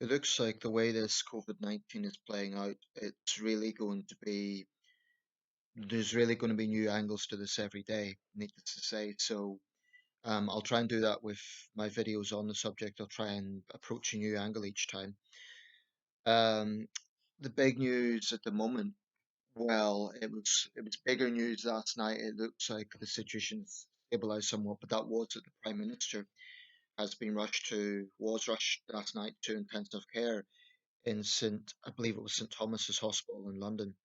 It looks like the way this COVID-19 is playing out, it's really going to be, there's really going to be new angles to this every day, needless to say. So I'll try and do that with my videos on the subject. I'll try and approach a new angle each time. Um, the big news at the moment, well, it was bigger news last night. It looks like the situation's stabilized somewhat, but that was that the Prime Minister was rushed last night to intensive care in I believe it was St Thomas's Hospital in London,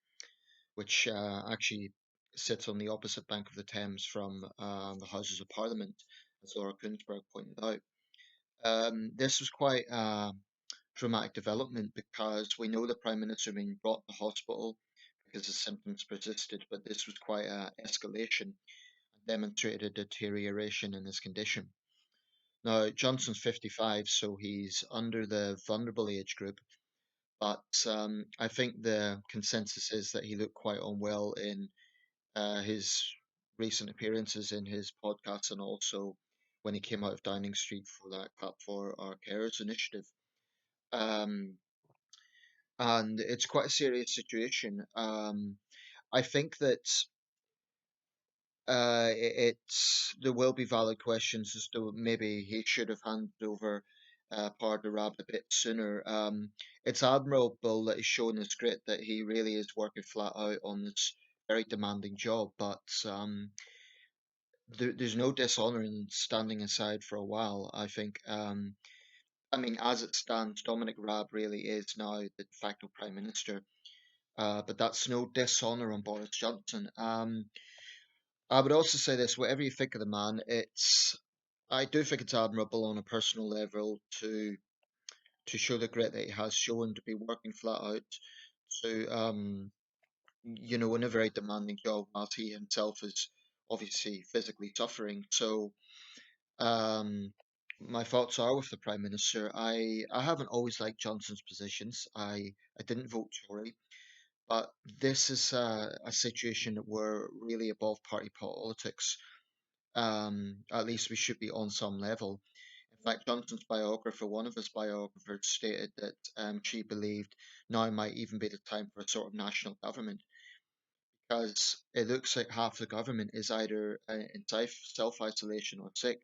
which actually sits on the opposite bank of the Thames from the Houses of Parliament, as Laura Kuenssberg pointed out. This was quite a dramatic development because we know the Prime Minister being brought to hospital because the symptoms persisted, but this was quite an escalation and demonstrated a deterioration in his condition. Now, Johnson's 55, so he's under the vulnerable age group, but I think the consensus is that he looked quite unwell in his recent appearances in his podcast and also when he came out of Downing Street for that Clap for Our Carers initiative. Um, and it's quite a serious situation. I think that there will be valid questions as to maybe he should have handed over Parderab a bit sooner. It's admirable that he's shown his grit, that he really is working flat out on this very demanding job, but there's no dishonor in standing aside for a while. I think. I mean, as it stands, Dominic Raab really is now the de facto prime minister, but that's no dishonor on Boris Johnson. I would also say this: whatever you think of the man, I do think it's admirable on a personal level to show the grit that he has shown, to be working flat out, to in a very demanding job, whilst he himself is obviously physically suffering. So, um, my thoughts are with the Prime Minister. I haven't always liked Johnson's positions. I didn't vote Tory, but this is a situation that we're really above party politics. At least we should be on some level. In fact, Johnson's biographer, one of his biographers, stated that she believed now might even be the time for a sort of national government because it looks like half the government is either in self isolation or sick.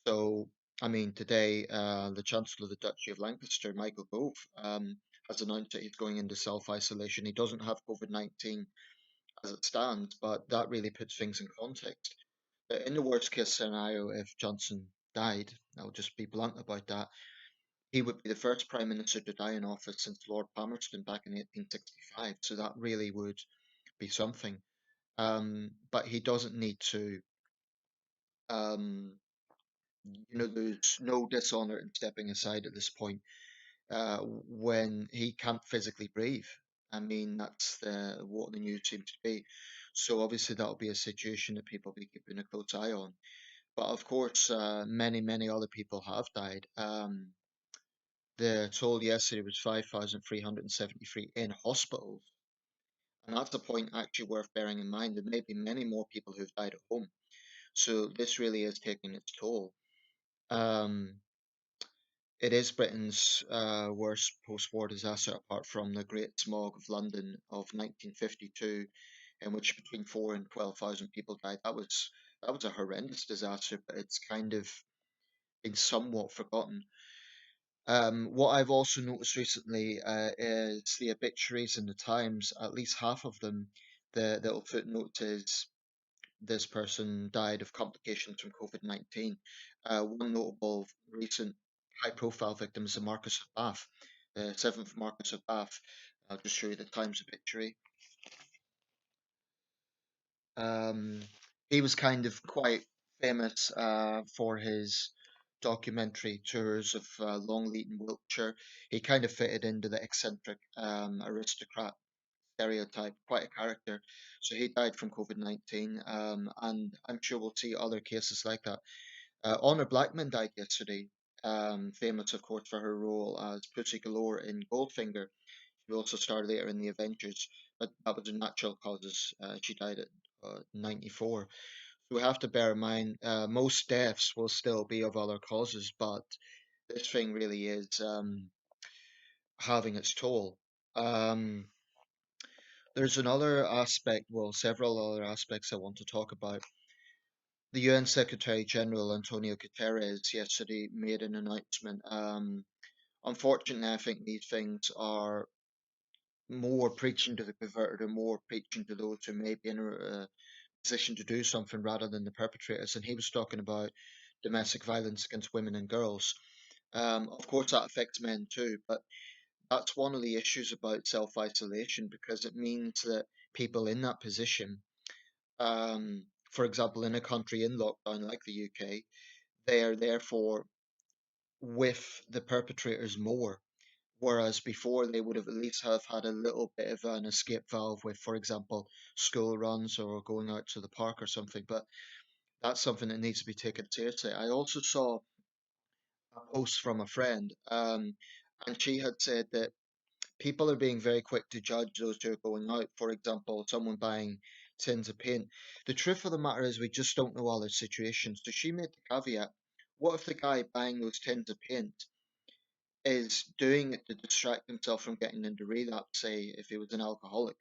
So, I mean, today, the Chancellor of the Duchy of Lancaster, Michael Gove, has announced that he's going into self isolation. He doesn't have COVID-19 as it stands, but that really puts things in context. In the worst case scenario, if Johnson died, I'll just be blunt about that, he would be the first Prime Minister to die in office since Lord Palmerston back in 1865. So that really would be something. But he doesn't need to, um, there's no dishonor in stepping aside at this point when he can't physically breathe. I mean, that's what the news seems to be. So obviously that'll be a situation that people will be keeping a close eye on. But of course, many, many other people have died. The toll yesterday was 5,373 in hospitals. And that's a point actually worth bearing in mind. There may be many more people who've died at home. So this really is taking its toll. Um, it is Britain's worst post-war disaster apart from the Great Smog of London of 1952, in which between 4 and 12,000 people died. That was a horrendous disaster, but it's kind of been somewhat forgotten. What I've also noticed recently is the obituaries in the Times. At least half of them, the little footnote is this person died of complications from COVID-19. One notable recent high-profile victim is the Marquess of Bath, the seventh Marquess of Bath. I'll just show you the Times obituary. Um, he was kind of quite famous for his documentary tours of Longleat and Wiltshire. He kind of fitted into the eccentric aristocrat stereotype, quite a character. So he died from COVID-19, and I'm sure we'll see other cases like that. Honor Blackman died yesterday, famous, of course, for her role as Pussy Galore in Goldfinger. She also starred later in the Avengers, but that was in natural causes. She died at 94. So we have to bear in mind most deaths will still be of other causes, but this thing really is. having its toll. Um, there's another aspect, well, several other aspects I want to talk about. The UN Secretary General Antonio Guterres yesterday made an announcement. Unfortunately, I think these things are more preaching to the converted and more preaching to those who may be in a position to do something rather than the perpetrators. And he was talking about domestic violence against women and girls. Of course, that affects men too, but that's one of the issues about self isolation because it means that people in that position, for example, in a country in lockdown like the UK, they are therefore with the perpetrators more. Whereas before they would have at least have had a little bit of an escape valve with, for example, school runs or going out to the park or something. But that's something that needs to be taken seriously. I also saw a post from a friend, and she had said that people are being very quick to judge those who are going out. For example, someone buying tins of paint. The truth of the matter is, we just don't know all their situations. So she made the caveat: what if the guy buying those tins of paint is doing it to distract himself from getting into relapse, say, if he was an alcoholic?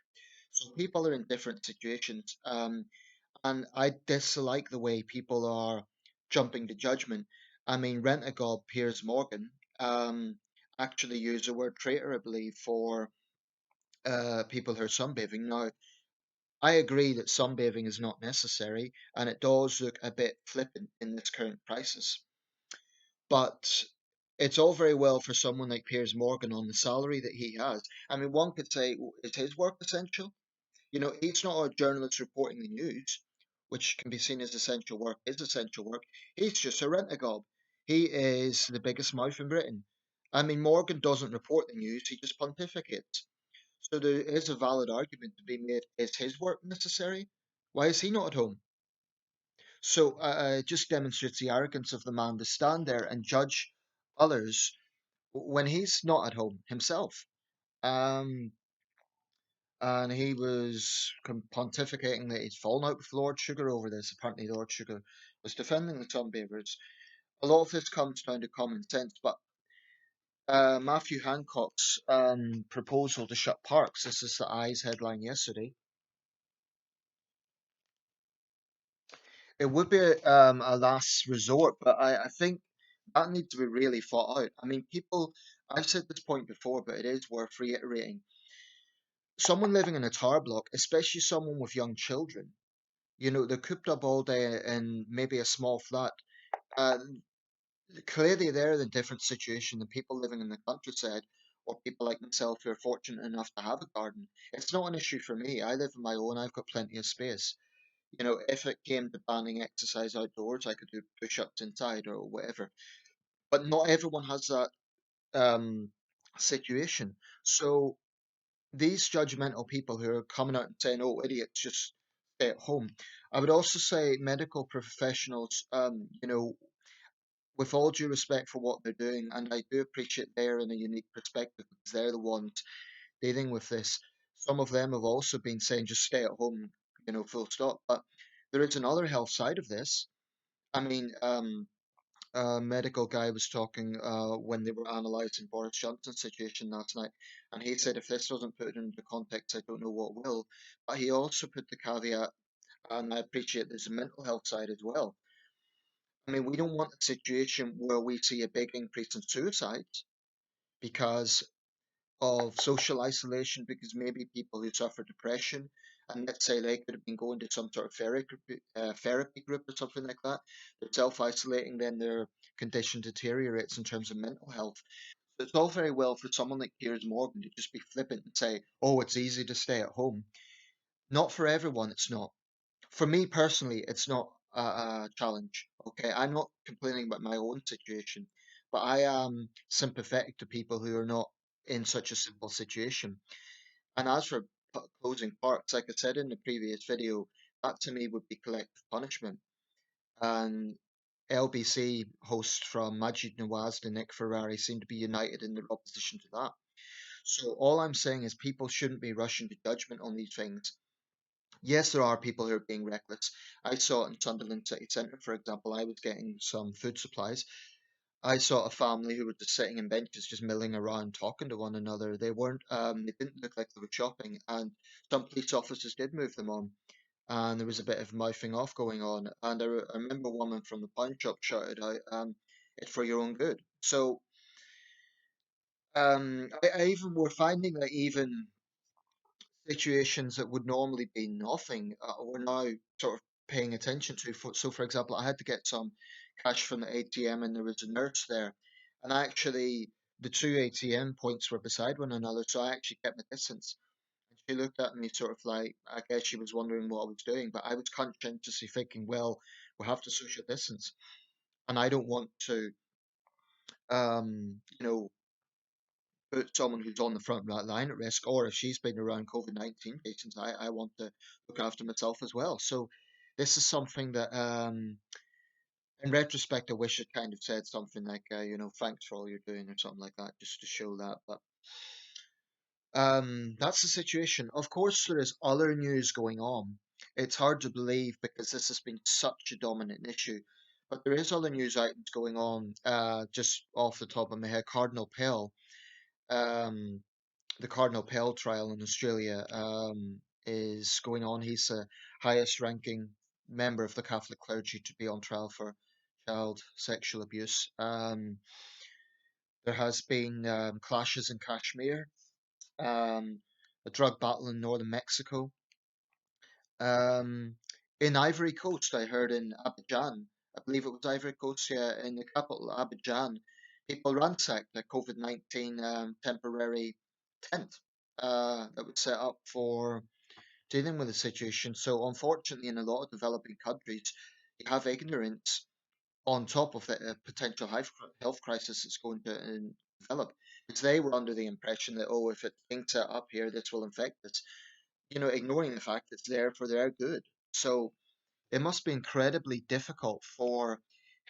So people are in different situations. And I dislike the way people are jumping to judgment. I mean, Rent-A-God Piers Morgan um, actually used the word traitor, I believe, for people who are sunbathing. Now, I agree that sunbathing is not necessary, and it does look a bit flippant in this current crisis. But it's all very well for someone like Piers Morgan on the salary that he has. I mean, one could say, is his work essential? You know, he's not a journalist reporting the news, which can be seen as essential work, is essential work. He's just a rent-a-gob. He is the biggest mouth in Britain. I mean, Morgan doesn't report the news, he just pontificates. So there is a valid argument to be made. Is his work necessary? Why is he not at home? So it just demonstrates the arrogance of the man to stand there and judge others when he's not at home himself. Um, and he was pontificating that he's fallen out with Lord Sugar over this. Apparently, Lord Sugar was defending the sunbathers. A lot of this comes down to common sense, but Matthew Hancock's proposal to shut parks, this is the Eyes headline yesterday, it would be a last resort, but I think that needs to be really thought out. I mean, people, I've said this point before, but it is worth reiterating. Someone living in a tower block, especially someone with young children, you know, they're cooped up all day in maybe a small flat. Uh, Clearly, they're in a different situation than people living in the countryside or people like myself who are fortunate enough to have a garden. It's not an issue for me. I live on my own, I've got plenty of space. You know, if it came to banning exercise outdoors, I could do push-ups inside or whatever. But not everyone has that um, situation. So these judgmental people who are coming out and saying, "Oh, idiots, just stay at home." I would also say medical professionals, you know, with all due respect for what they're doing, and I do appreciate they're in a unique perspective because they're the ones dealing with this. Some of them have also been saying just stay at home, you know, full stop. But there is another health side of this. I mean, a medical guy was talking when they were analysing Boris Johnson's situation last night, and he said if this doesn't put it into context, I don't know what will. But he also put the caveat, and I appreciate there's a mental health side as well. I mean, we don't want a situation where we see a big increase in suicides because of social isolation, because maybe people who suffer depression, and let's say they could have been going to some sort of therapy group or something like that, they're self-isolating, then their condition deteriorates in terms of mental health. So it's all very well for someone like Piers Morgan to just be flippant and say, oh, it's easy to stay at home. Not for everyone, it's not. For me personally, it's not a challenge. Okay, I'm not complaining about my own situation, but I am sympathetic to people who are not in such a simple situation. And as for closing parks, like I said in the previous video, that to me would be collective punishment. And LBC host from Majid Nawaz to Nick Ferrari seem to be united in their opposition to that. So all I'm saying is people shouldn't be rushing to judgment on these things. Yes, there are people who are being reckless. I saw it in Sunderland City Centre, for example. I was getting some food supplies. I saw a family who were just sitting in benches, just milling around, talking to one another. They didn't look like they were shopping, and some police officers did move them on, and there was a bit of mouthing off going on. And I remember a woman from the pawn shop shouted out, "It's for your own good." So, I even we're finding that even situations that would normally be nothing, we're now sort of paying attention to. So, for example, I had to get some cash from the ATM, and there was a nurse there, and actually the two ATM points were beside one another, so I actually kept my distance. And she looked at me sort of like, I guess she was wondering what I was doing, but I was conscientiously thinking, well, we have to social distance, and I don't want to, you know, put someone who's on the front right line at risk, or if she's been around COVID-19 patients, I want to look after myself as well. So this is something that, in retrospect, I wish I'd kind of said something like, thanks for all you're doing or something like that, just to show that. But that's the situation. Of course, there is other news going on. It's hard to believe because this has been such a dominant issue. But there is other news items going on. Just off the top of my head, um, the Cardinal Pell trial in Australia is going on. He's the highest ranking member of the Catholic clergy to be on trial for child sexual abuse. There has been clashes in Kashmir, a drug battle in northern Mexico. Um, in Ivory Coast, I heard in Abidjan, I believe it was Ivory Coast, yeah, in the capital, Abidjan, people ransacked a COVID-19 temporary tent that was set up for dealing with the situation. So, unfortunately, in a lot of developing countries, you have ignorance on top of the potential health crisis that's going to develop. Because they were under the impression that, oh, if it's being set up here, this will infect us, ignoring the fact it's there for their good. So it must be incredibly difficult for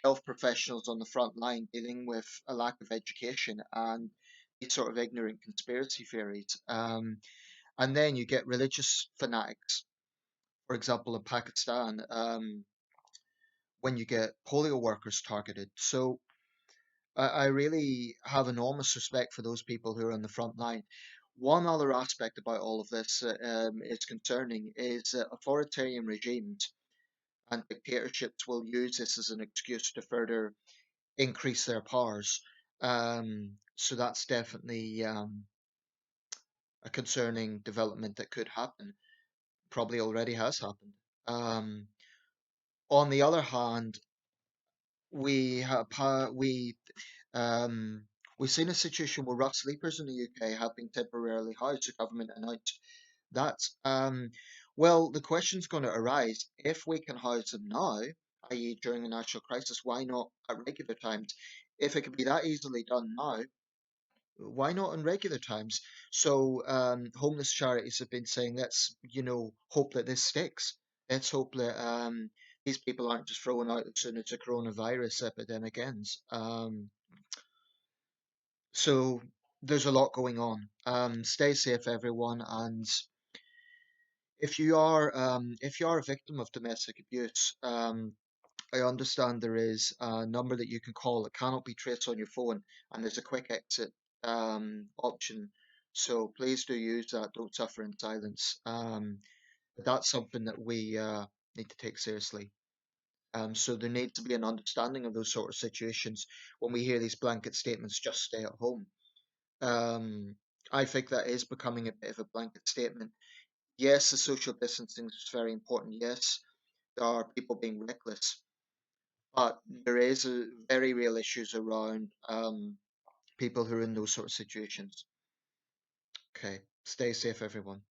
health professionals on the front line dealing with a lack of education and these sort of ignorant conspiracy theories. And then you get religious fanatics, for example, in Pakistan, when you get polio workers targeted. So I really have enormous respect for those people who are on the front line. One other aspect about all of this that is concerning is that authoritarian regimes and dictatorships will use this as an excuse to further increase their powers. So that's definitely a concerning development that could happen, probably already has happened. Um, on the other hand, we have um, we've seen a situation where rough sleepers in the UK have been temporarily housed. The government announced that. Well, the question's going to arise if we can house them now, i.e., during a national crisis, why not at regular times? If it can be that easily done now, why not in regular times? So, homeless charities have been saying, let's, hope that this sticks. Let's hope that these people aren't just thrown out as soon as the coronavirus epidemic ends. So there's a lot going on. Stay safe, everyone, and if you are a victim of domestic abuse, I understand there is a number that you can call that cannot be traced on your phone, and there's a quick exit option. So please do use that. Don't suffer in silence. But that's something that we need to take seriously. So there needs to be an understanding of those sort of situations when we hear these blanket statements, just stay at home. Um, I think that is becoming a bit of a blanket statement. Yes, the social distancing is very important. Yes, there are people being reckless, but there is a very real issues around people who are in those sort of situations. Okay, stay safe, everyone.